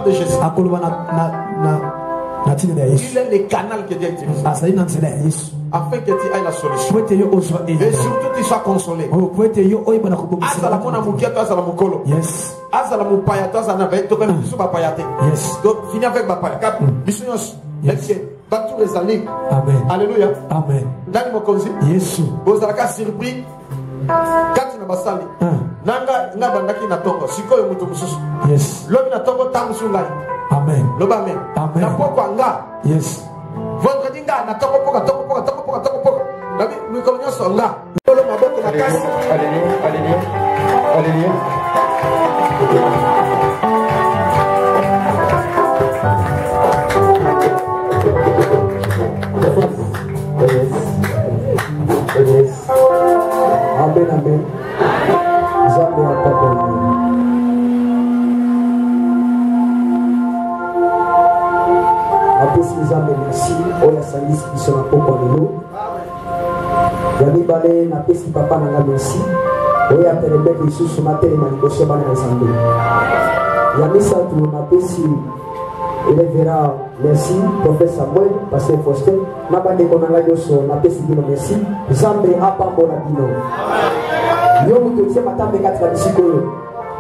de Jésus. Il est le canal que Dieu utilise afin que tu ailles la solution. Et surtout tu sois consolé. Azala mona mukia to azala mukolo. Yes. Azala mupaya to azala na to kana biso ba payate. Yes. Donc fini avec ba paya. Cap biso nyos. Yes. Batou les amis. Amen. Alléluia. Amen. Dani mokonzi. Yes. Bozala ka surpris. Kati na basali. Nanga ngabandaki na tongo. Sikoyo mutu mususu. Yes. Lobi na tongo tamusu ngai. Amen. Loba amen. Amen. Na poko anga. Yes. Vendredi nga na toko poka. Nabi mikonyo songa. Lolo maboko na kasi. Alléluia. Amen, amen. Zambe ya papa. Apesi Zambe merci. Oya sangisi biso na poko lelo. Yami bale na pesi papa na merci. Oya perembe lisusu na telema liboso bana ya Zambe. Yami satu na pesi Elevera, merci, professeur Samuel, pasteur Faustin, na bande konanga yoso, na pesi bino merci, Zambe apambo na bino. Yo mutotie matambe katika bisikoyo,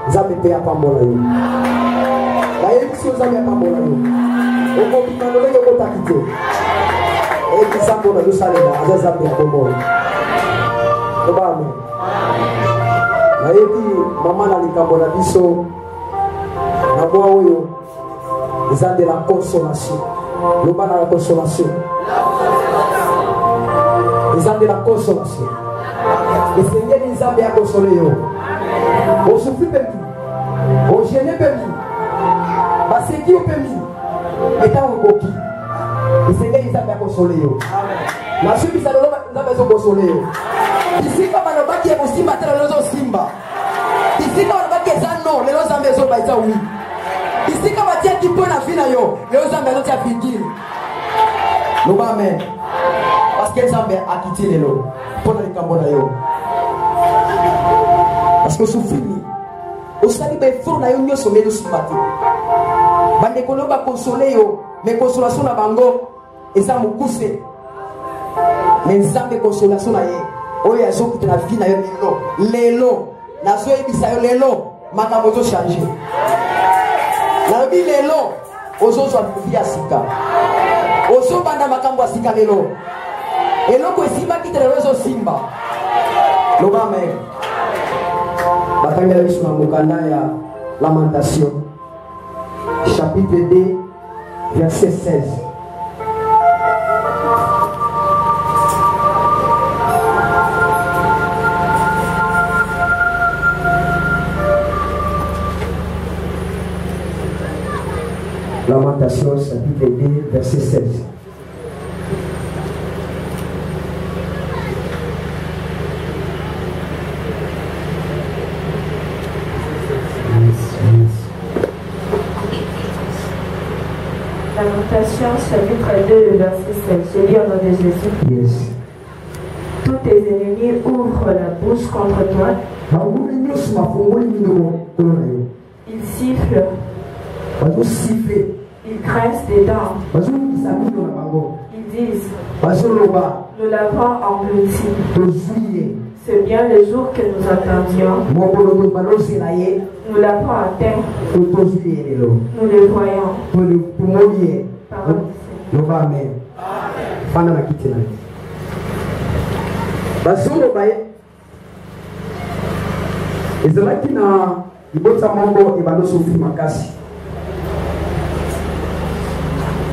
Zambe pe apambo na yo. La yebisi Zambe apambo na yo. Oko bimanole yo kotakite. Eki Zambe na yo salema, aza Zambe apambo. Oba amen. La yebi mama na likambo na biso, na mwa oyo, ils ont de la consolation. Le bas de la consolation. Ils ont de la consolation. Le Seigneur nous a bien consolé. On souffre permis. On gêne permis. Parce qui est permis. Étant en coquille. Le Seigneur nous a bien consolé. La suite, nous a bien consolé. Ici, comme on a qui est aussi matin, nous avons Simba. Ici, comme on a qui est non, les autres maisons, ils ont oui. Ici, quand on tient qui peut la vie, les autres maisons, ils ont fini. Nous amen. Parce que les hommes a quitté les lots. Pour les cambonayo. Parce que souffrir. Au salut, il faut que nous sommes les matin. Bande kono ba consoler yo, mais consolation na bango, et ça me pousse. Mais nzambe consolation na ye. Oya zo kuti na vie na yo lelo. Na zo ebisa yo lelo, makambo zo changer. La vie lelo, ozo zo vie asika. Ozo banda makambo asika lelo. Eloko esimba kitele zo simba. Loba amen. Batanga biso na mukanda ya Lamentation. Chapitre 2, verset 16. Lamentation, chapitre 2, verset 16. Lamentation, chapitre 2, le verset 16. Je lis au nom de Jésus. Yes. Tous tes ennemis ouvrent la bouche contre toi. Ils sifflent. Ils grincent des dents. Ils disent, nous l'avons englouti. C'est bien le jour que nous attendions. Nous l'avons atteint. Nous le voyons. Amen. ezalaki na libota moko ebando sofi makasi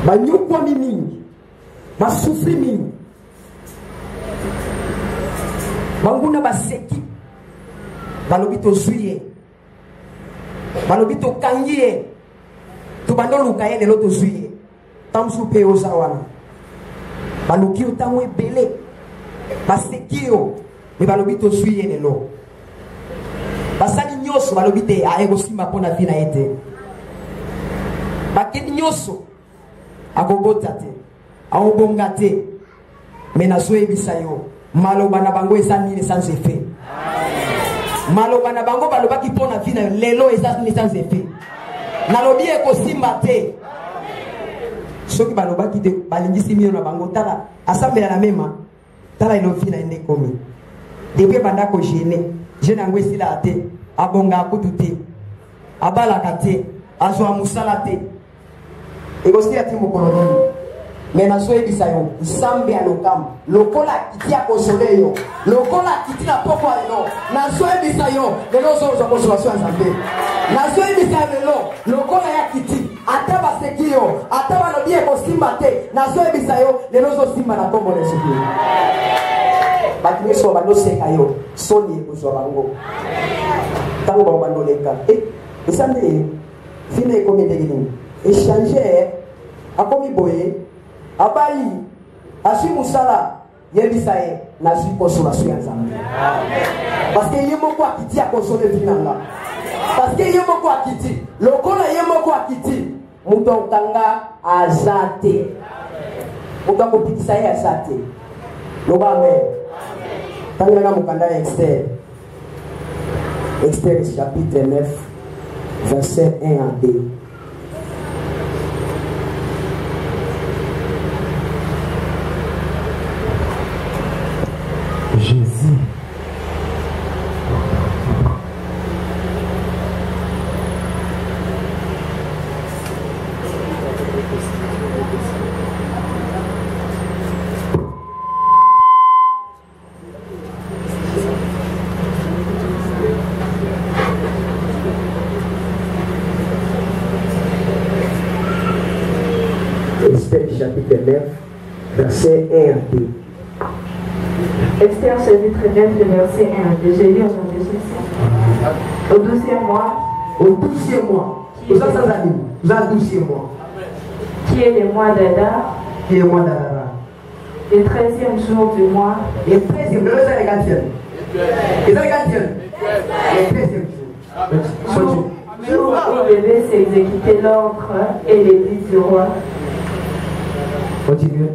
banyokwami mingi basufri mingi banguna baseki balobi tozwi ye balobi tokangi ye tobandoluka ye lelo tozwi ye tamosu mpe oza wana baluki yo ntango ebele baseki yo me balobi tozwi ye lelo basali nyonso balobi te ayekosimba mpo na vi na ye te bakeni nyonso akobota te akobonga te me nazoyebisa yo maloba na bango eza nini sans effet maloba na bango balobaki mpo na vi na yo lelo eza nini sans effet nalobi ekosimba te soki balobaki te balingisi mino na bango tala asambela na mema tala ilofi na ende komi depuis banda ko gêner je na ngwesi la te abonga akutu te abalaka te azwa musala te ekosi ati mokolo mais nazo ebisa yo nsambe alokamba lokola kiti ya kosole yo lokola kiti na poko lelo nazo ebisa yo lelo ozozwa consolation ya nzambe nazo ebisa lelo lokola ya kiti ata baseki yo ata balobi ekosimba te nazo ebisa yo lelo ozosimba na kombo na Yesu bato nyonso bandoseka yo soni ekozwa bango ntango bango bandoleka eza nde fina ekomi ndenge nini échanger akomi boye abali azwi musala yebisa ye nazwi consolation ya nzambe parce que ye moko akiti akosole vinanga parce que ye moko akiti lokola ye moko akiti moto akokanga aza te moto akopikisa ye aza te loba amen tangana mokanda ya Esther chapitre 9 verset 1 à 2. Jésus. Esther chapitre 9 verset 1 à 2. Esther chapitre 9, le verset 1. Je lis au nom de Jésus. Au 12e mois. Au 12e mois. Vous avez 12e mois. Qui est le mois d'Adar. Qui est le mois d'Adar. Le 13e jour du mois. Le 13e, le 13e. Le 13e jour. Jour où devait s'exécuter l'ordre et l'édit du roi. Continuez.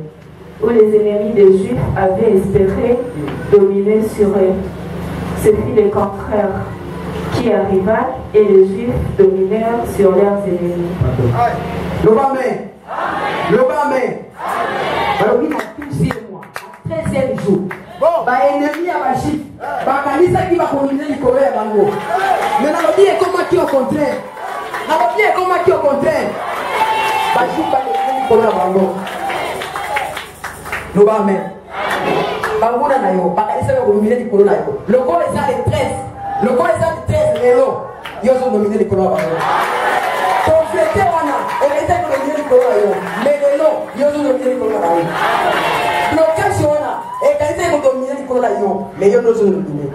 Où les ennemis des Juifs avaient espéré dominer sur eux. Ce fut le contraire qui arriva et les Juifs dominèrent sur leurs ennemis. Le Amen. Alors, il y a 12e mois, 13e jour. Ennemi à la Juif. Kanisa qui va dominer les Coréens. Mais dans le bien, comment qui au contraire? Dans le bien, comment qui au contraire? Juif va dominer les Coréens. Le Amen. Banguna na yo, bakalisa yo dominer likolo na yo. Le corps est à les 13. Le corps est à les 13 lelo. Yo zo dominer likolo na bango. Conflété wana, et était dominer likolo na yo. Mais lelo, yo zo dominer likolo na bango. Blocage wana, et était dominer likolo na yo, mais yo zo dominer.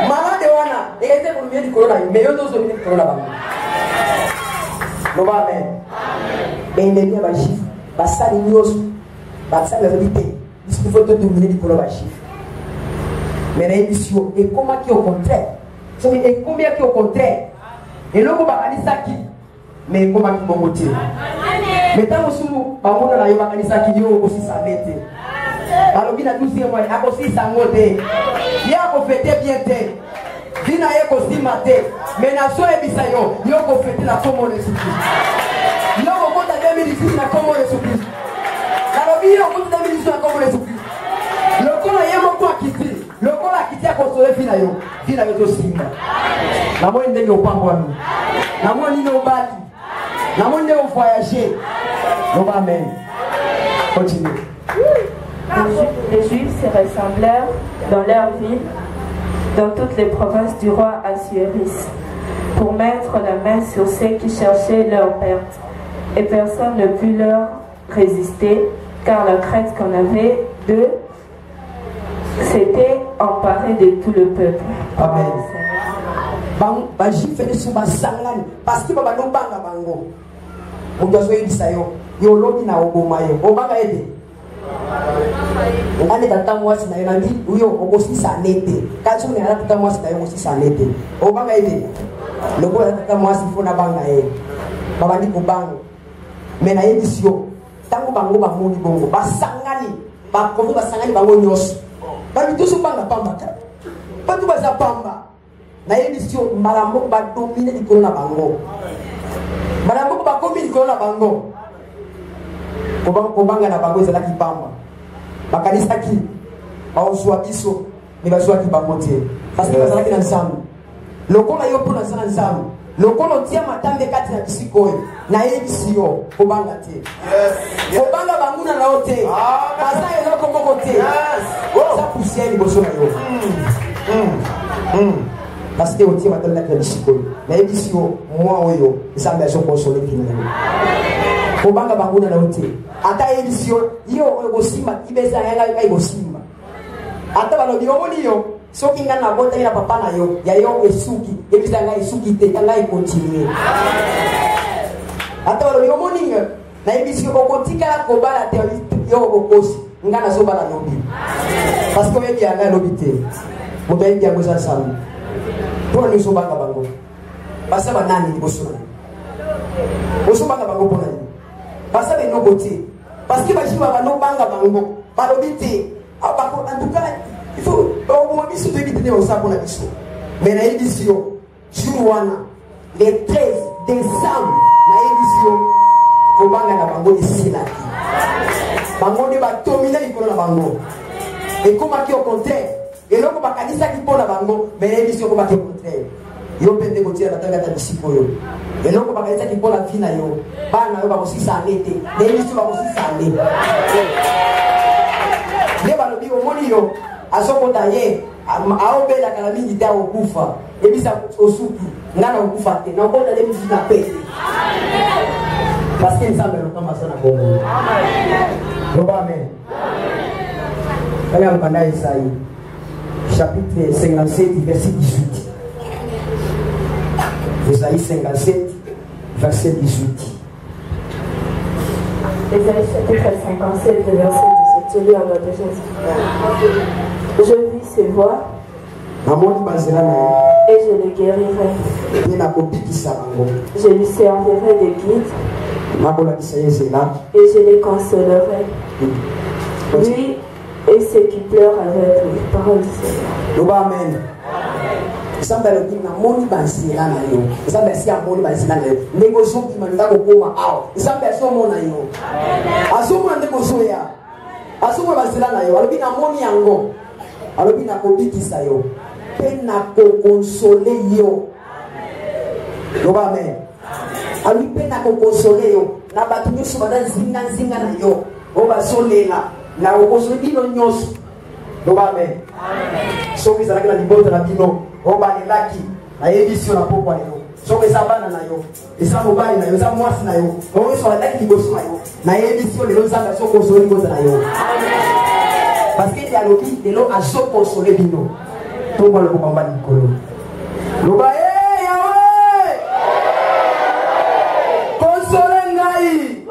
Malade wana, et était dominer likolo na yo, mais yo zo dominer likolo na bango. Le Amen. Et les liens ba chiffre, ba sali nyos. C'est la vérité. Il faut dominer les chiffres. Mais l'émission est comment qui au contraire. Et combien qui au contraire. Et l'homme va aller ça qui. Mais comment qui m'ont motivé. Mais tant que nous, on a eu un ça qui aussi ça m'était. Alors qu'il a 12e mois, il aussi ça m'était. Il a fêté bien té. Il n'a pas aussi maté. Mais na so ebisayo, il a fêté la commune de Jésus. Il a fêté 2016 la commune de Jésus. Le corps est mon quoi quitter. Le corps a quitté à construire Finayo. Finayo de Simba. La moindre de nos pangouamis. La moindre de nos bali. La moindre de nos voyagers. Amen. Continue. Les Juifs se rassemblèrent dans leur ville, dans toutes les provinces du roi Assuérus, pour mettre la main sur ceux qui cherchaient leur perte. Et personne ne put leur résister, car la crainte qu'on avait d'eux s'était emparée de tout le peuple. Amen. Parce que baba no banga bango. Mugazo yisayo. Yo lobi na obomayo. Obanga ede. Ngane tata mwasi na yonandi uyo ogosisa nete. Kazu ne ala tata mwasi na ogosisa nete. Obanga ede. Lobo tata mwasi fona banga e. Baba ni kubango. Mena edisio. Tango bango bamoni bongo basangani bakomi basangani bango nyos bali tusu banga pamba ta batu baza pamba na edisio malambo ba dominer likolo na bango Bana moko bakomi likolo na bango. Kobanga na bango ezalaki pamba. Bakanisaki baozwa biso mais bazwaki bango te. Parce que bazalaki na nzambe. Lokola yo mpona aza na nzambe. Lokola otia matambe kati na bisika oyo nayebisi yo kobanga te. Kobanga banguna na yo te. Baza eloko moko te. Eza poussière liboso na yo. Parce que otie matambe kati na bisika oyo nayebisi yo mwa oyo nzambe azokonsole bino na yo. Kobanga banguna na yo te. Ata yebisi yo oyo kosimba ibeza yanga ikosimba. Ata balobi omoni yo soki nga na bota ina papa na yo ya yo esuki ebisa nga esuki te nga continue. Ata balobi omoni na ebisi yo kotika ko bala te yo kokosi nga na so bala yobi. Parce que yebi anga lobi te. Mo ba yebi anga za samu. Pour nous so banga bango. Basa banani liboso na. Oso banga bango pona ni. Basa be no bote. Parce que bajiwa ba no banga bango. Balobi te. En tout cas, il faut au biso de éviter au sac pour la biso. Mais la édition, Juana, les 13 décembre, la édition, au banga na bango ici là. Bango de ba dominer les la bango. Et comme qui au contraire, et là comme kanisa qui pour la bango, mais la édition comme qui au contraire. Yo pende ko tira batanga ta disciple yo. Et là comme kanisa qui pour la vie na yo. Bana yo ba ko sisa lete. La édition ba ko sisa lete. Les balobi omoni yo azokota ye aobela kala mingi ta okufa ebisa osuki ngana okufa te na okota le mingi na pete parce que nzambe lokama sana bongo amen kaya mpanda Isaïe chapitre 57 verset 18 Isaïe 57 verset 18 Isaïe chapitre 57 verset 18. Je lis en notre Jésus. Je vis ses voies et je le guérirai. Je lui servirai de guide et je les consolerai. Lui et ceux qui pleurent avec lui. Parole du Seigneur. Amen. Samba le na moni bansila na yo. Samba si amoni bansila na yo. Nego zo ki manda ko koma aw. Samba so mona yo. Asomo ndeko so ya. Asomo bansila na yo. Alobi na moni yango. Alobi na ko bikisa yo. Pe na ko console yo. Amen. Alobi pe na ko console yo. Na batu nyoso bada zinga na yo. O basolela na ko console bino nyoso. Amen. So we zalaka na libota na bino. Oba ni laki na ebisi na pokwa yo so eza bana na yo eza mobali na yo eza mwasi na yo o so laki liboso na yo na ebisi le nzanga so konsole liboso na yo parce que ya lobi de lo a so konsole bino to ba lo komba likolo loba yawe konsole ngai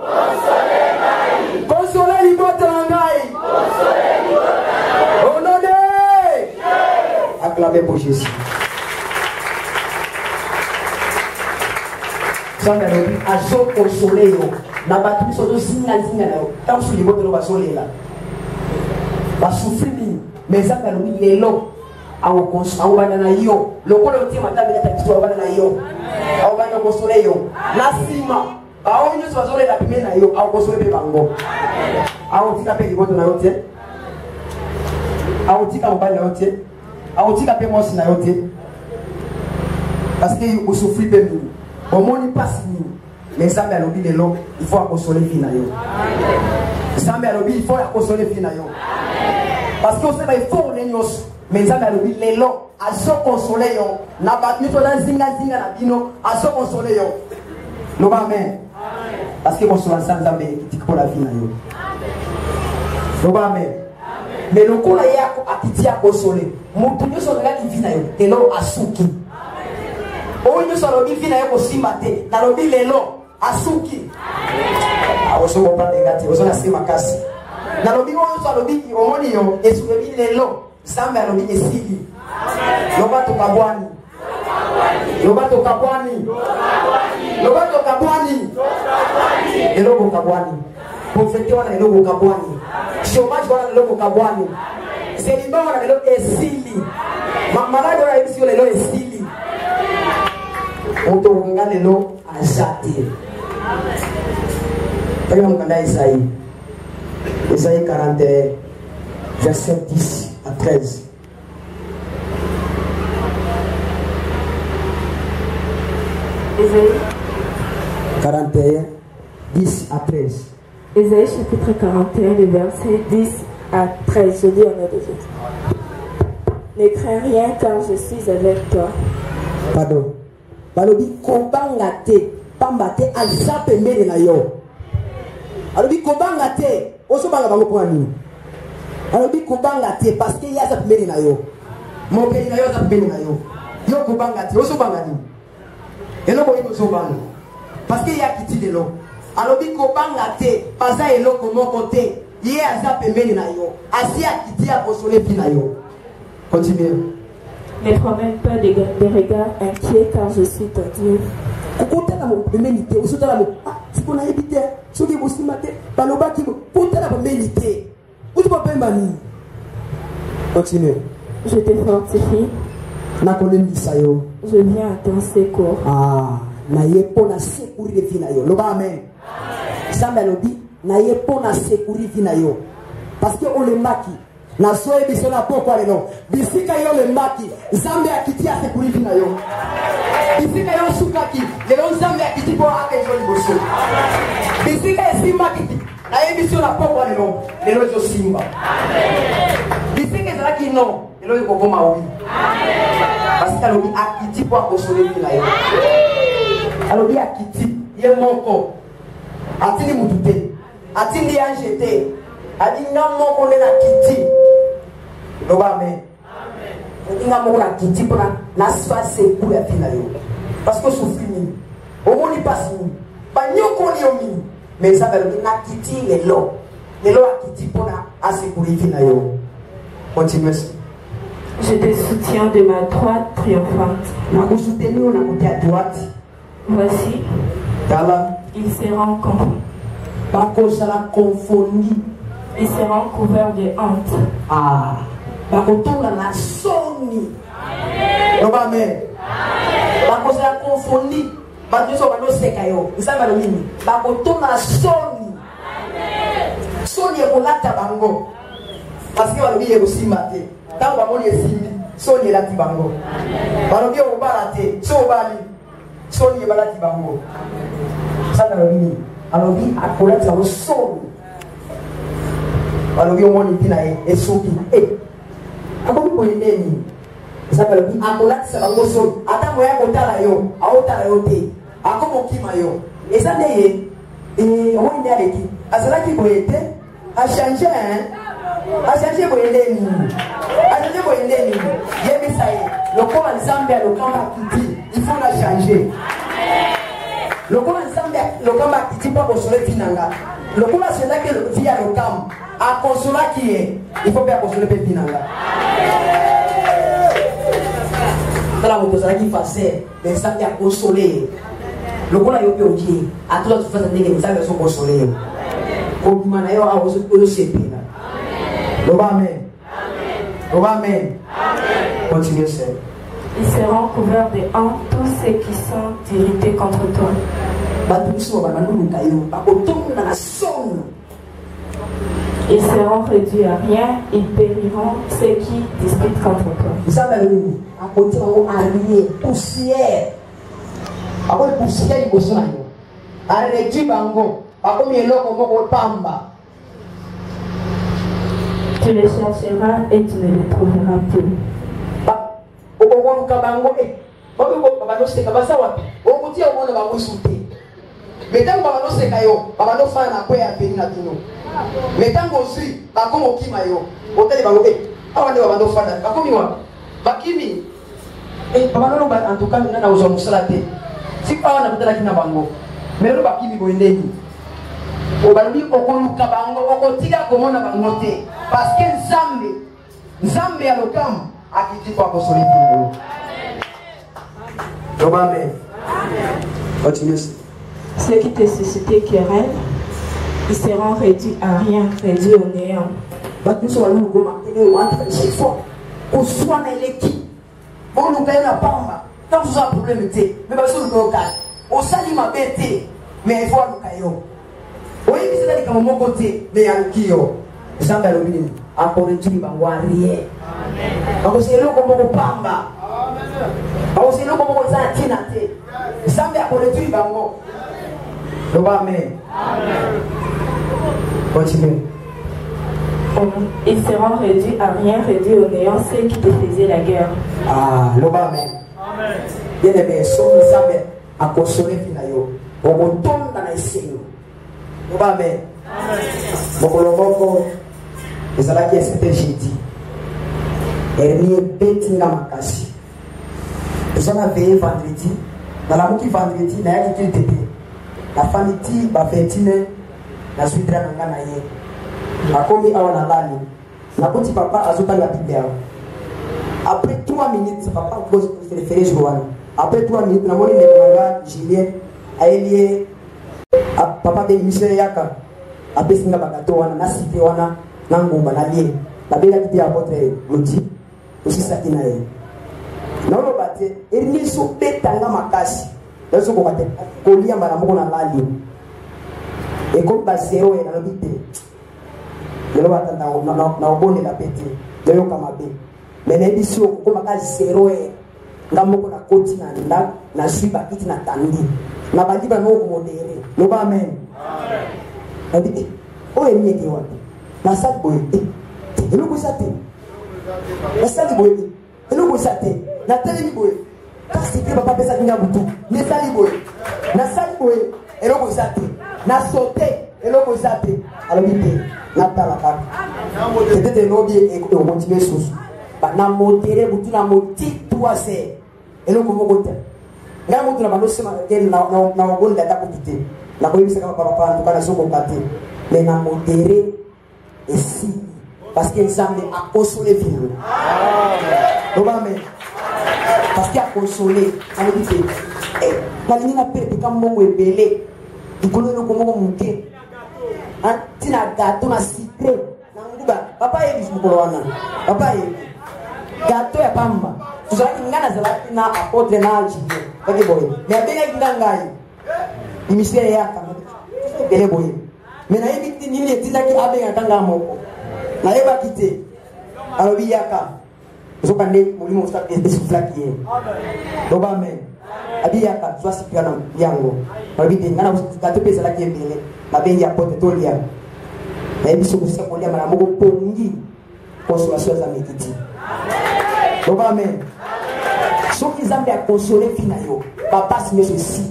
konsole libota ngai au nom de acclamez pour Jésus. Azo consolé yo na batu biso to zinga yo tant sur les mots de lo basolela ba souffrir ni mais ça ka lobi lelo awo consola bana na yo lokolo tie matambe na takiso bana na yo awo bana consolé yo na sima awo nyo so basolela pime na yo awo consolé be bango awo tika pe liboto na yo tie awo tika mobali na yo tie awo tika pe mosi na yo tie parce que you souffrir pe nous au monde passe ni mais ça mais lobi lelo il faut consoler fina yo ça mais lobi il faut consoler fina yo parce que on sait il faut les nyos mais ça mais lobi lelo azo consoler yo na ba ni to na zinga na bino azo consoler yo lo ba amen parce que consoler ça nzambe qui pour la fina yo lo ba amen mais le ko la yako akitia consoler mutu nyoso ngaki fina yo lelo asuki oyo salobi fina yako simba te na lobi lelo asuki awoso ko prendre ngati ozo na sima kasi na lobi oyo salobi omoni yo esubi lelo samba lobi esili lobato kabwani lobato kabwani lobato kabwani eloko kabwani profete wana eloko kabwani chômage wana eloko kabwani célibat wana eloko esili malade wana eloko esili Oto ngane lo azate Isaïe 41, verset 10 à 13. Isaïe 41, 10 à 13. Isaïe chapitre 41, les versets 10 à 13. Je dis en nom de Jésus. Ne crains rien car je suis avec toi. Pardon. Balobi kobanga te, pamba te alza pembeni na yo. Alobi kobanga te, oso banga bango kwa nini? Alobi kobanga te parce que yaza pembeni na yo. Mokeli na yo za pembeni na yo. Yo kobanga te, oso banga nini? Eloko yiko oso banga. Parce que ya kiti de lo. Alobi kobanga te, paza eloko moko te. Ye aza pembeni na yo. Asi akiti ya kosole pi na yo. Continue. Ne promets pas des regards inquiets car je suis ton Dieu. Continue. Je te fortifie. Je viens à ton secours. Ah, na yepona secourir vina yo. Loba amen. Samba lobi na yepona secourir vina yo. Parce que on le maki. Na soe bisona pokwa lelo. Bisika yo le maki. Zambe akiti secourir vina yo. Bisika yo sukaki. Lelo zambe akiti po ake yo liboso. Bisika esimba kiti. Na yebisona pokwa lelo. Lelo yo simba. Bisika ezalaki no. Lelo yo kokoma wi. Parce que alobi akiti po akosole vina yo. Alobi akiti ye moko atini mutute atini anjete adinga moko le na kiti loba amen adinga moko na kiti pona na space pour ya fina yo parce que souffrir ni omoni passe ni banyoko ni omi mais ça va na kiti lelo akiti pona asécurité na yo. Continue. Je te soutiens de ma droite triomphante. Na ko soutenir na côté à droite. Voici, ils seront confondus. Ils seront couverts de honte. Ah, bakotonga na soni. Amen. Bakosala confondi. Bakoso bano sekayo. Isamba lomini. Bakotonga na soni. Soni ekolata bango. Parce que balobi ekosimba te. Tango bamoni esimbi, soni elati bango. Balobi obala te, so obali. Soni ebalati bango. Saka lobini. Alobi akolati bango soni. Alobi omoni tina esoki. Akobi koyendeni. Saka lobi akolati bango soni. Ata moya kotala yo, aotala yo te. Akomo kima yo. Eza ndeye. Omoni aleki. Azalaki boyete. A changé hein. A changé boyendeni. A changé boyendeni. Yemisaye. Le corps ensemble le camp kiti. Il faut la changer. Le corps ensemble le camp kiti pas consoler finanga. Le corps c'est là que le via le camp a consoler qui est. Il faut bien consoler finanga. Dans la moto ça qui passait, mais ça qui a consolé. Le corps a eu pied à toi tu fais ça des ça sont consolés. Comme manayo a aussi le sepina. Amen. Amen. Continuez ça. Ils seront couverts de honte tous ceux qui sont irrités contre toi. Ils seront réduits à rien, ils périront ceux qui disputent contre toi. Tu les chercheras et tu ne les trouveras plus. Okokoluka bango babanoseka baza wapi okutia omona bango sute metango babanoseka yo babanofana na kwe ya peni na tuno metango ozwi bakomo kima yo otali bango awa nde babanofana bakomi wapi bakimi babanono antuka mina na uzwa mosala te sika awa nakotalaki na bango melelo bakimi boyendeni obalobi okoluka bango okotika komona bango te parce que nzambe ya lokamu akiti kwa kosoli bingo. Amen. Continue. Ceux qui te suscitaient querelle, ils seront réduits à rien, réduits au néant. Batu so walu goma ele wanta chifo. Oswana eleki. Bonu kaina pamba. Tant vous avez problème té. Mais ba so le local. Osali mabete. mais il faut aluka yo. Oui, c'est comme mon côté, mais aluki yo. Zamba lobini akoretuli bango rien. Amen. C'est le comme mon pamba. Amen. C'est le comme mon zatina te. Zamba akoretuli bango. Amen. Amen. Continue. Ils seront réduits à rien, réduits au néant ceux qui te faisaient la guerre. Ah, Amen. Bien aimé, somme Zamba a consolé finayo. On retourne dans les signes. Amen. Amen. Les ala qui c'était jeudi. Ernie betinga makasi. Nous avons veillé vendredi. Dans la mouki vendredi, na yaki tu tete. La famille ba fetine na suitra nanga na ye. Akomi awa na lali. Na koti papa azuta la Bible. Après 3 minutes, papa pose référé Joanne. Après 3 minutes, na moni le manga Julien aelie papa de mission yaka. Après singa bagato wana na cité wana. Nangumba na lie babela kiti apotre loti aussi sakina ye nalo bate erni so betanga makasi lazo ko bate kolia mara moko na lali e ko ba zero e na bite lelo bata na obone la bete lelo kama be mena biso ko maka zero e ngamoko na koti na nda na shiba kiti na tandi na bandi ba no ko modere lo ba amen amen o erni ke wapi na sali boye eloko eza te na sali boye eloko eza te na telemi boye kasi te papa pesa kinga butu na sali boye na sali boye eloko eza te na sote eloko eza te alobi te na tala kaka peut-être elobi ekontinue susu na modere butu na moti 3 heures eloko moko te ngai mutu na bando sema na obonda ata koki te na koyebisa kaka papa ntuka na sokoka te mais na modere et si parce que Nzambe a consolé Vino. Amen. Parce qu'il a consolé. On dit que la ligne n'a pas été comme mon belé. Du coup, nous avons monté. Tu n'as gâteau, na cité. Papa est venu pour l'on. Papa est gâteau et pamba. Tu sais qu'il y a un apôtre na Jésus. Mais il y a un gars. Il me dit il y a un boy. Mais na yebiti nini etinaki abe nganga moko na yeba kite alobi yaka zokande mulimo usaka esuflaki ye doba amen abi yaka swasi piana yango alobi te ngana usaka pesa la kembele na bengi apote tolia na yebiso kusika kolia mara moko pongi consolation za mekiti doba amen soki Nzambe a consolé fina yo papa sinyo ceci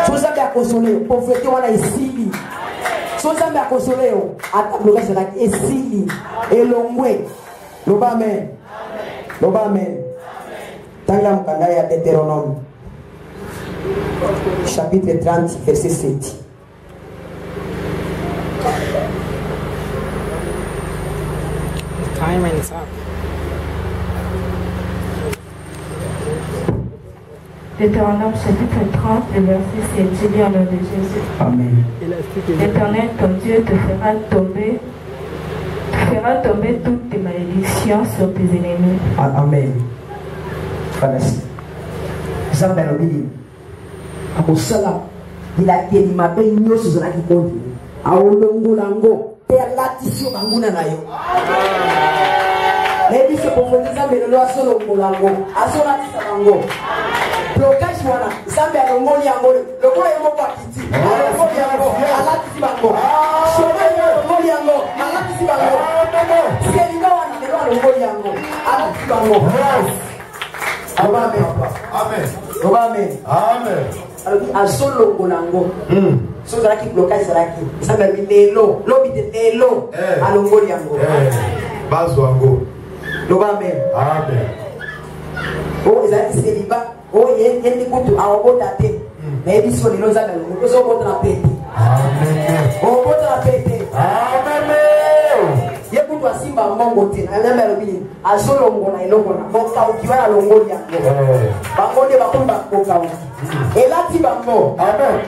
so Nzambe a consolé pauvreté wana esili so Nzambe a consolé atabloka c'est là esili elongwe loba amen loba amen tanga mkanda ya Deutéronome chapitre 30 verset 7. Time is up. Deutéronome chapitre 30, le verset 7, je lis au nom de Jésus. Amen. L'Éternel, ton Dieu, te fera tomber toutes tes malédictions sur tes ennemis. Amen. Fantastique. Nzambe alobi akosala bilakeli mabe nyonso ezalaki konti aolongola ngo te alatisi yo banguna na yo. Nayebi se profeti Nzambe lelo asolongola ngo asolatisa bango blocage wana Nzambe alongoli yango lokola ye moko akiti alongoli yango alatisi bango sobe alongoli yango alatisi bango selinga wana lelo alongoli yango alatisi bango. Amen. Amen. Amen. Amen. Alors a solo konango. So zaki blocage zaki. Samba lelo, lobi de lelo. Alongoli yango. Bazo yango. Amen. Amen. Oh ezaki seliba. Oh yendi kutu awobota te. Na ebiso lelo zaka longo. So bota na pete. Amen. Oh bota na pete. Amen. Yekutu asimba mongo te. Na namba lobi azolo ngona elongo na. Boka ukiwa na longoli yango. Bangonde bakumba boka. Elati bango. Amen.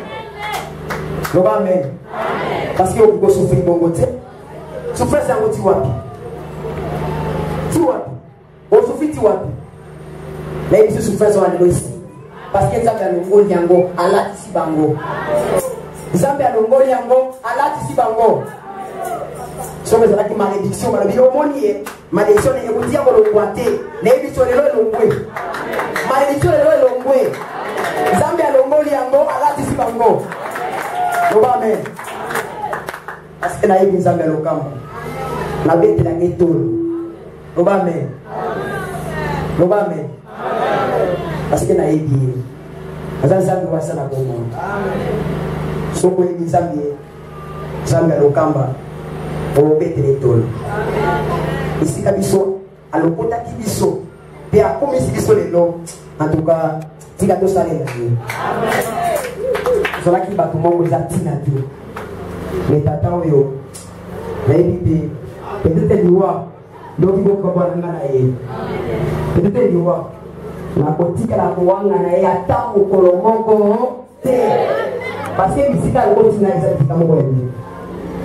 Amen. Parce que on souffrir bongo te. Souffrir ça ngoti wapi? Ti wapi? On souffrir ti wapi? Mais il se souffrir ça en ici. parce que nzambe alongoli yango alatisi bango. Nzambe alongoli yango alatisi bango. Soki ezalaki malédiction balobi omoni ye malédiction ekuti ya kolongwa te nayebi so lelo elongwe malédiction lelo elongwe nzambe alongoli yango alatisi bango. Loba amen. Parce que nayebi nzambe alokamba nabetelanga etolo. Loba amen. Loba amen. Parce que nayebi ye aza nzambe wasala bomona. Soko yebi nzambe alokamba obetele etolo. Esika biso alokotaki biso pe akomisi biso lelo. En tout cas tika tosalela ye solaki bato moko eza ntina te me tata oyo nayebi te peut-être liwa ndoki bokobwana nga na ye peut-être liwa nakotikala kowanga na ye ata mokolo moko te parce que bisika lokotina eza tika moko ya bie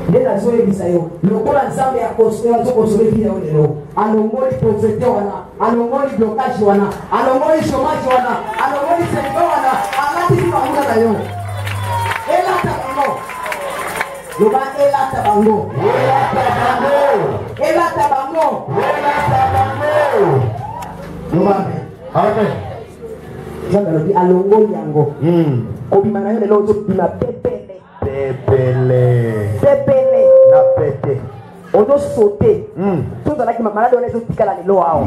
nde nazoyebisa yo lokola nzambe azokonsole bino yo lelo alongoli pauvreté wana alongoli blocage wana alongoli chômage wana alongoli sembe wana alatisi banguna na yo elata bango loba elata bango elata bango loba amen. Nzambe alobi alongoli yango kobima na yo lelo ozobima pepele na pete ozo sauter tozalaki malade wana ezotikala lelo awa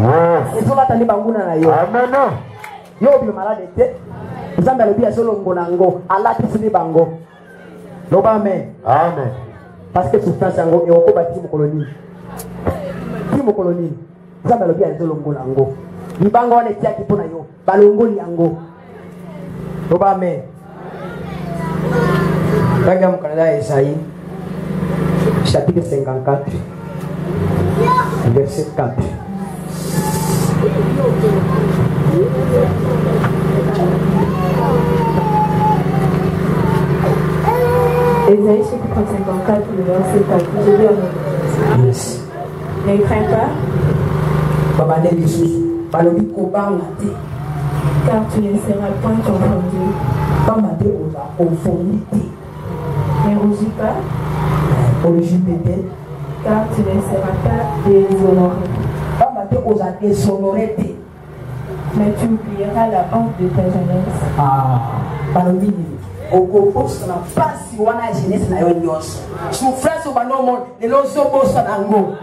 ezolata nde banguna na yo amen. yo obima malade te nzambe alobi azolongola yango alatisi nde bango. Loba amen. Amen. Parce que souffrance yango ekokoba ti mokolo nini nzambe alobi azolongola yango libanga wana etiaki mpo na yo balongoli yango. Loba amen. Kanga mukanda ya Isaïe chapitre 54 verset 4. Ésaïe chapitre 54 le verset 4. Je lis en anglais. Yes. Ne crains pas. Babane Jésus. Balobi kobanga te. Car tu ne seras point confondu. Bamate oza confondu te. Ne rougis pas. Origine car tu ne seras pas déshonoré. Mais tu oublieras la honte de ta jeunesse. Souffrance au banomo, les losobo sanango.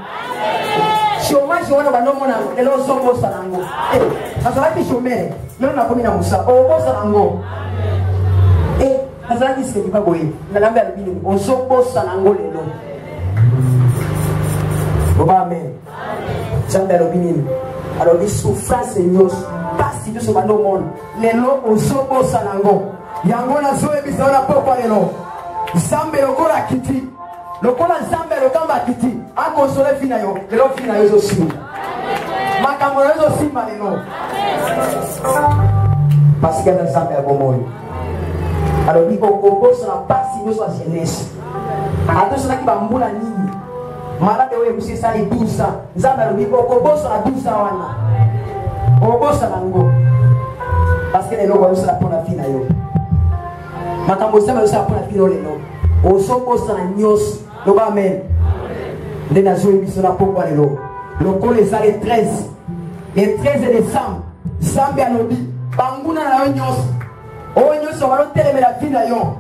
Chômage wana banomo na les losobo sanango. Azalaki chômeur, non na komi na musa, obo sanango. Azalaki se di pagoye, na lambe albini, ozobo sanango lelo. Oba amen. Jambe albini. Alors les souffrances nyos, pasi de so banomo, lelo ozobo sanango. Yango na zoe bizona poko lelo. Zambe lokola kiti. Lokola zambe lokamba kiti. Akonsole fina yo. Lelo fina yo zo simu. Makambo yo zo simba lelo. Parce que dans zambe abomoy. Alors dit qu'on compose la partie de sa jeunesse. Attention qui va mbula nini. Malade oye musi sali 12 ans. Zambe alors dit qu'on compose la 12 ans wana. On bosse nango. Parce que les lois sont là pour la fina yo. Makambo sema yo sa pour la fina lelo. Osobosa na nyos. Loba amen. Nde nazo ebiso na pokwa lelo. Lokole eza le 13. Le 13 décembre. Zambe alobi. Banguna na yo nyos. Oyo nyos walo telemela fina yo.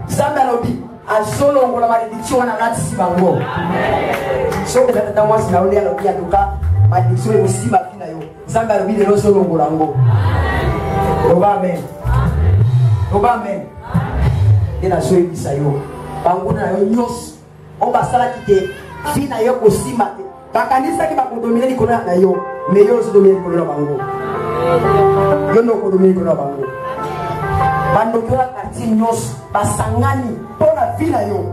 Zambe alobi. Azolo ngola malédiction wana latisi bango. Amen. Soki tata mwasi na ole alobi atuka malédiction ekosima fina yo. Zambe alobi lelo solo ngola ngo. Loba amen. Loba amen. Et la joie qui s'aille. Banguna yo nyos. On va sala kite. Fina yo kosima te. Bakanisa ki bakodomine ni kona na yo. Mais yo se domine kona bango. Yo no kodomine kona bango. Bando kona kati nyos. Basangani. Pona fina yo.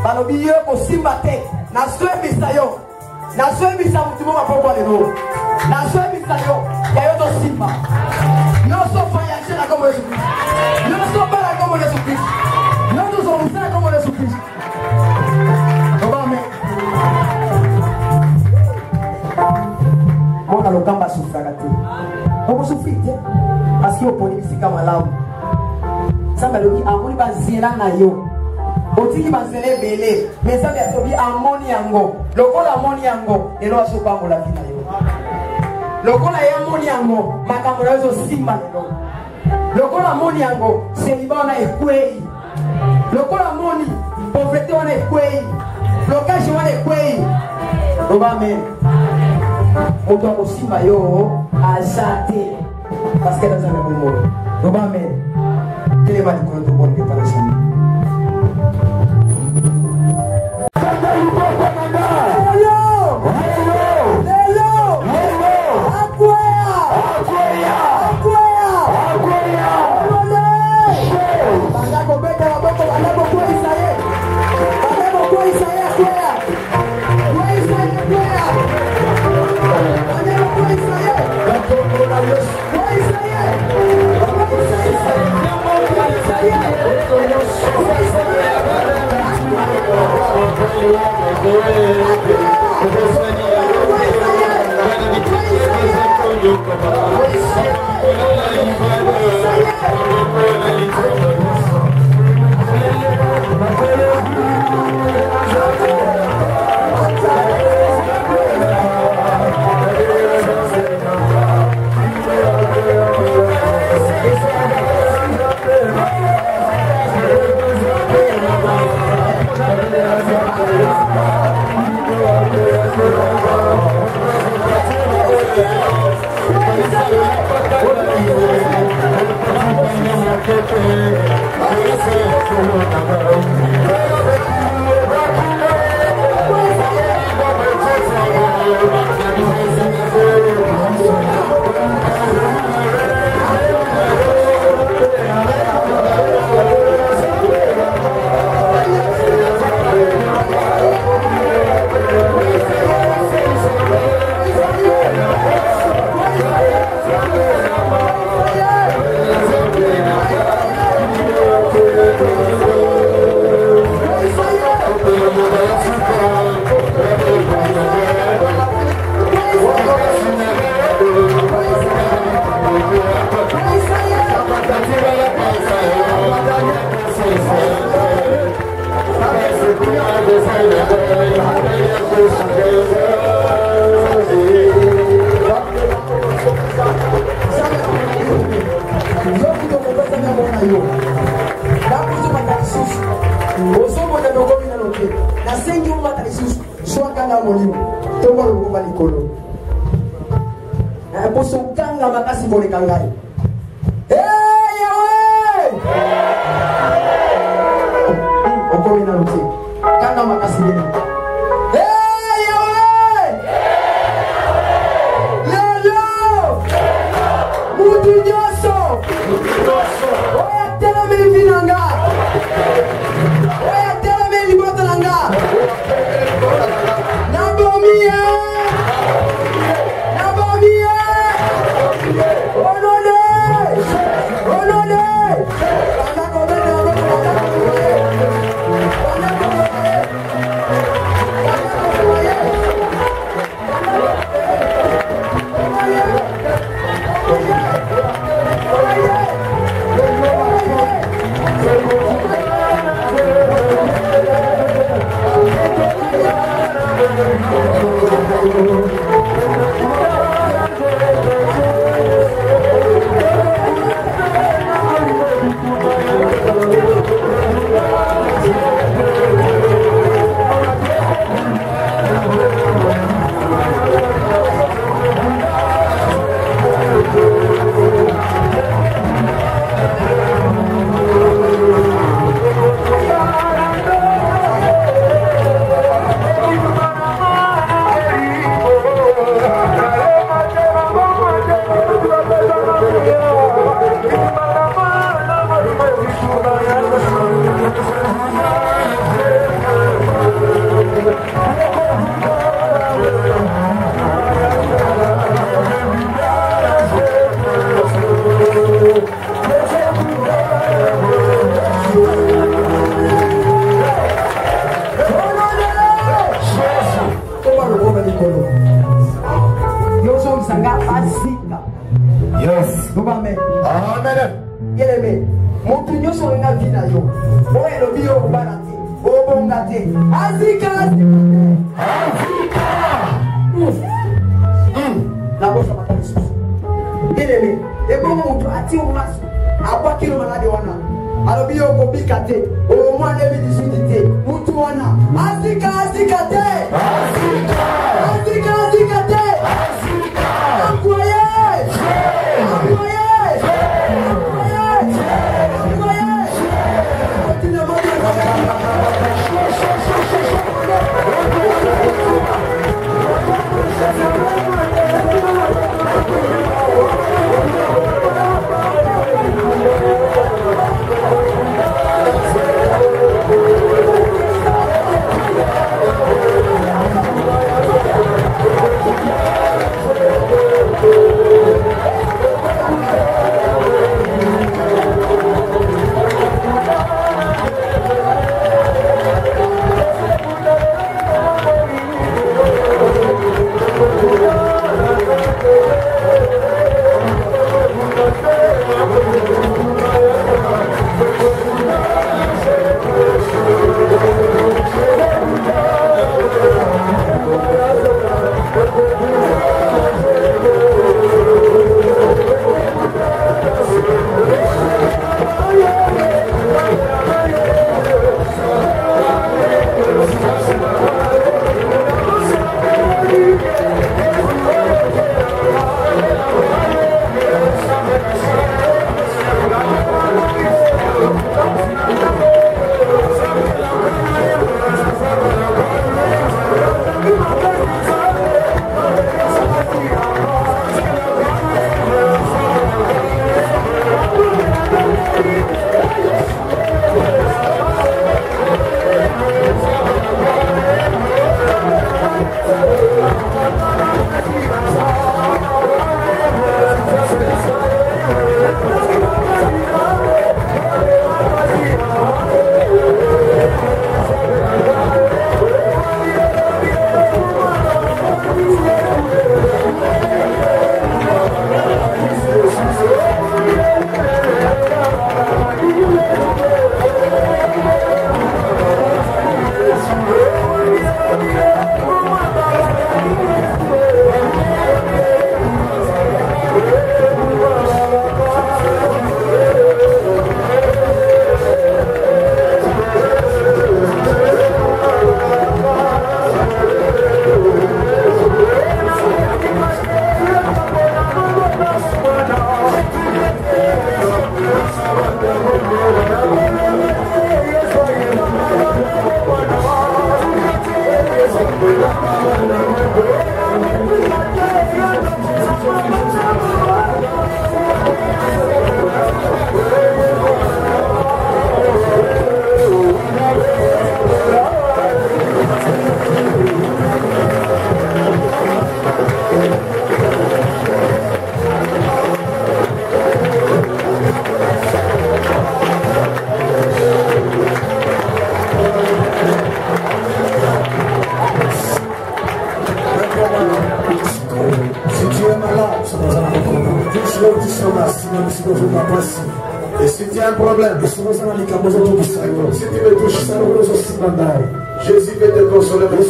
Balobi yo kosima te. Na joie qui s'aille. Na joie qui s'aille. Tu m'as pas pour le na joie qui s'aille. Ya yo to simba. Yo so voyager na comme Jésus. Yo so para comme Jésus. Nous sommes ça comme le Jésus-Christ. On a le camp à souffrir. On peut souffrir parce si oponisi kama lamu samba loki amoni bazela na yo otiki bazele bele mais ça bien sobi amoni yango lokola amoni yango elo asopango la vie na yo lokola ya amoni yango makambo na zo simba lelo lokola amoni yango selibana ekwei lokola amoni pauvreté wana ekwei blocage wana ekwei obame moto akosimba yo azate parce que dans un moment obame telema likolo tobonde panasami Azika. Yes. Amen. Amen. Bien-aimé, mon pignon sur une vie na yo. Oh, et le bio au balati. Oh, bon gâté. Azika. Azika. La voix ça m'a dit. Bien-aimé, et bon mon toit ati au mas. À quoi qu'il malade wana. Alors bio ko bikate. Au moins 2018. Mutu wana. Azika azika te. Azika. Azika azika te. Azika. Envoyé. Envoyé. Et si tu as un problème, si tu me touches, Jésus veut te consoler. Il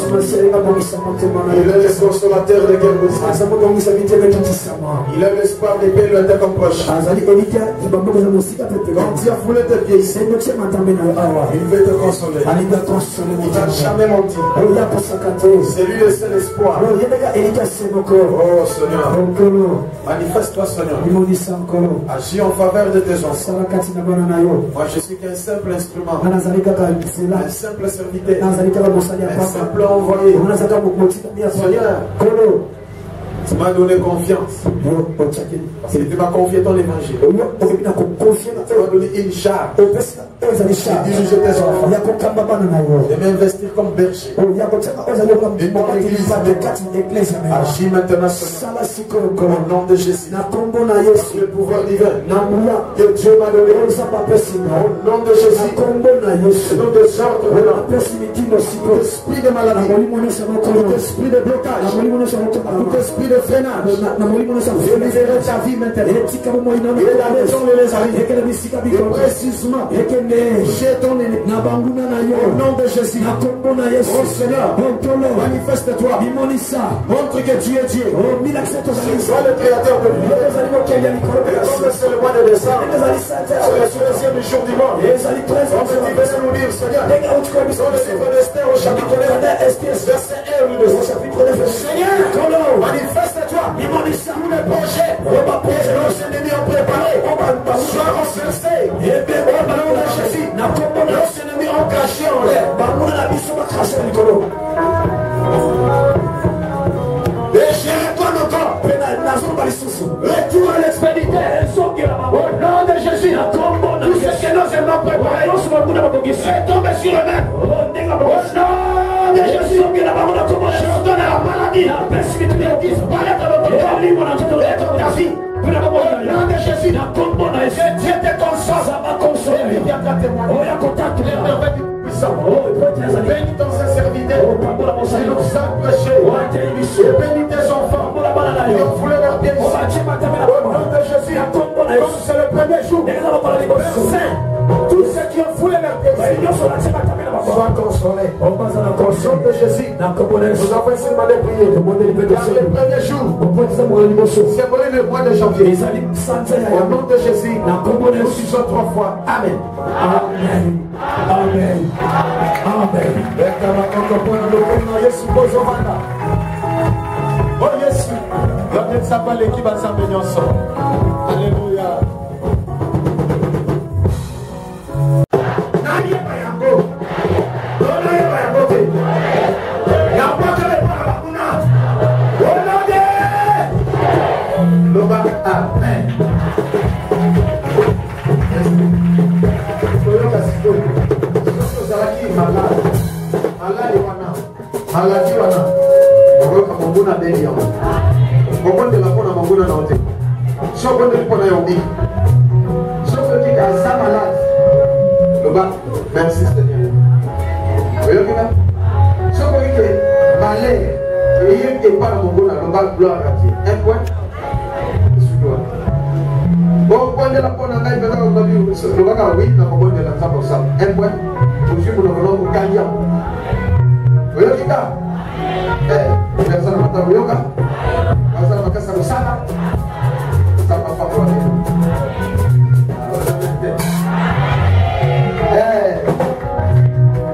est le consolateur de guerre. Il est l'espoir des pays lointains comme proche. Quand tu as foulé tes pieds, il veut te consoler. Il n'a jamais menti. C'est lui le seul espoir. Oh Seigneur, manifeste-toi Seigneur. Agis en faveur de tes enfants. Moi je suis qu'un simple instrument, un simple serviteur, un simple envoyé. Seigneur, tu m'as donné confiance. Et tu m'as confié ton évangile. Tu m'as donné une charge. Tu dis je tes enfants. De m'investir comme berger. Une bonne église. Agis maintenant au nom de Jésus. Le pouvoir divin que Dieu m'a donné. Au nom de Jésus. Au nom de Jean. Tout esprit de maladie. Tout esprit de blocage. Tout esprit de de freinage. Je libérerai ta vie maintenant. Et la maison de les arrive. Et précisément, j'ai ton ennemi. Au nom de Jésus. Oh Seigneur, manifeste-toi. Montre que tu es Dieu. Sois le créateur de l'univers. Comme c'est le mois de décembre, c'est le 13e jour du monde. On me dit, venez nous lire, Seigneur. Dans le livre d'Esther au chapitre 9, verset 1. Seigneur, manifeste-toi. Tous les projets que nos ennemis ont préparés soient renversés. Au nom de Jésus, nos ennemis ont caché en l'air. Déchire-toi nos corps. Retour à l'expéditeur. Au nom de Jésus, tout ce que nos ennemis ont préparé est tombé sur eux-mêmes. Au nom de Jésus, je donne à la maladie. Être ta vie. Au nom de Jésus, que Dieu te console. Bénis ton serviteur. Ils ont s'approché. Bénis tes enfants. Ils ont foulé leurs pieds. Au nom de Jésus, comme c'est le premier jour, tous ceux qui ont foulé leurs pieds soient consolés. Au nom de Jésus, nous avons essayé de prier. Car le premier jour, c'est le mois de janvier. Au nom de Jésus, nous disons 3 fois Amen. Amen. Amen. Amen. Oh Yesu, peut-être ça va l'équipe à s'amener ensemble. Alléluia. Amen. Maladie wana okoka monguna beli yango okondela mpona monguna na ote soki okondeli mpona yobi soki okika aza malade loba merci Seigneur oyokika soki okike malere eyeki epa na monguna loba gloire à Dieu un point esuki wana okondela mpona ngai mpenza kokobi lobaka wi na kobondela nzambe osala un point ozwi monokolo kokangi yango oyokika personne mata oyoka baza makasa kosala sapapakoa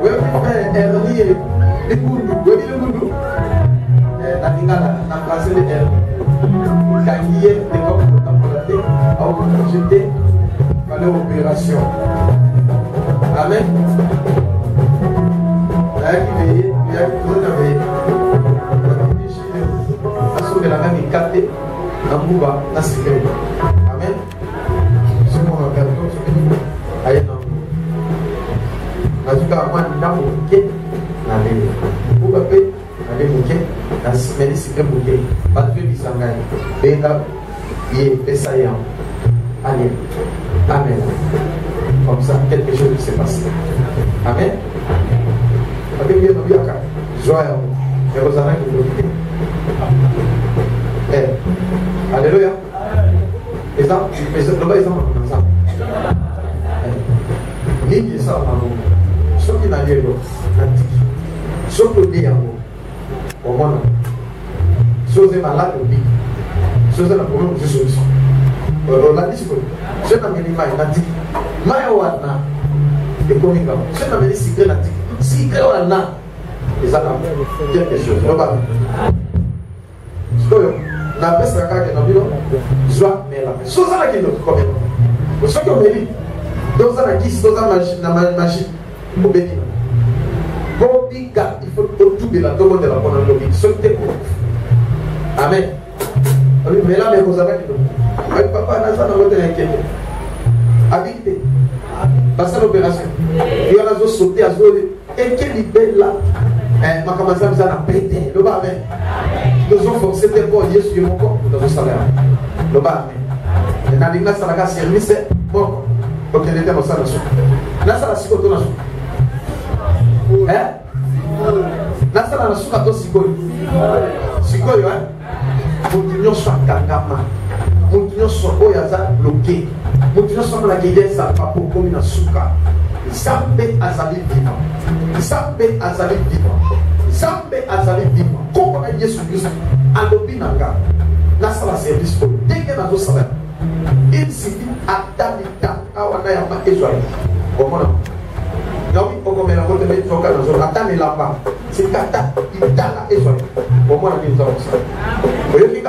oyoki ernie likundu oyoki likundu nalingana na place de ernie kangi ye dekokotambola te aokojete fale opération amen nayaki veye yaki tozona veye asokela ngai mikate na mbuba na sikele amen soki karton soki aye na nazuka mwa ndambo moke nalele mbuba mpe nale moke nasimeli sikele moke batuyebisa ngai benga ye pesa ye yango allez amen comme ça quelque chose qui s'est passé amen abengi nobiaka joie yango ekozalaki lobi alléluia loba eza makambo na nzambe nini esala nango soki nalie elo natiki soki olie yango omona so oze malade obiki so oza na problème ozi solution olandi sikoyo so nameli mai natiki mai wana ekomi ngamo so nameli sikre natiki sikre wana eza na quelque chose loba sikoyo napesaka kaka na bino zwa mela so ozalaki eloko komela soki omeli toza na kisi toza na machine obeki kobika ifo otubela tobondela mpona lobi soki te amen mela me kozalaki lo papa naza nango te na ekende abiki te basala opération yo azosote azo ekelibela makambo nzambe eza na pete loba amen tozoforce te mpo yesu ye moko tozosala yango loba amen nalingi nasalaka service moko okende te mosala suku nasala sikoyo to na suku nasala na suka to sikoyo sikoyo Mountinho soit Kangama. Mountinho soit Oyaza bloqué. Mountinho soit la guidée, ça va pour comme une souka. Zambe azali vivant. Zambe azali vivant. Zambe azali vivant. Comment est Jésus Christ? Alobinanga. Là, ça va service pour dès que nous savons. Il suffit à Damita, à Wanayama et Joël. Comment? Non, oui, on met la route de Métroca dans zone. Attends, là-bas. C'est Kata, Itala et Joël. Comment on a dit ça? Vous voyez,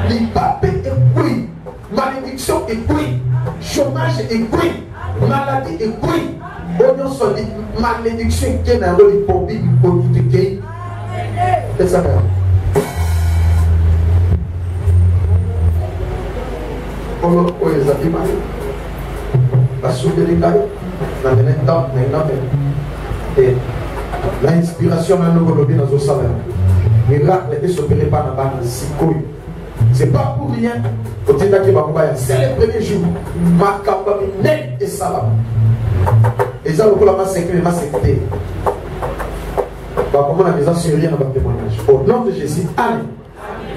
les papés est pris. Malédiction est pris. Chômage est pris. Maladie est pris. On a dit malédiction qui est dans le pompier du politique. C'est ça. Comment les animaux la souveraineté, la maintenant, et l'inspiration dans nos lobbies dans nos salaires. Miracle et s'opérer par la bande c'est pas pour rien. C'est le premier jour. Ma capacité et ça. Et ça, on va s'inquiéter, ma sécurité. Comment la maison sur rien dans votre témoignage. Au nom de Jésus, Amen.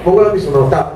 Pourquoi la mission dans ta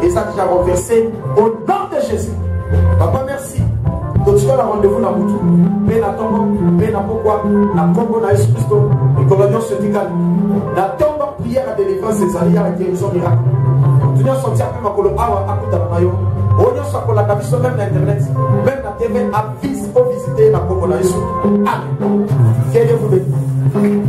et ça qui a renversé au nom de Jésus. Papa, merci. Donc, tu as rendez-vous dans Moutou. Mais la tombe, mais la pourquoi, la combo na Jésus Christ, et que l'oignon se décale. La tombe, prière à délivrance, c'est alliés à la guérison miracle. Tu n'as sorti un peu ma colo, à coup de maillot. On a sorti la navigation même l'internet, même la TV, à visiter la combo na Jésus. Amen. Que Dieu vous bénisse.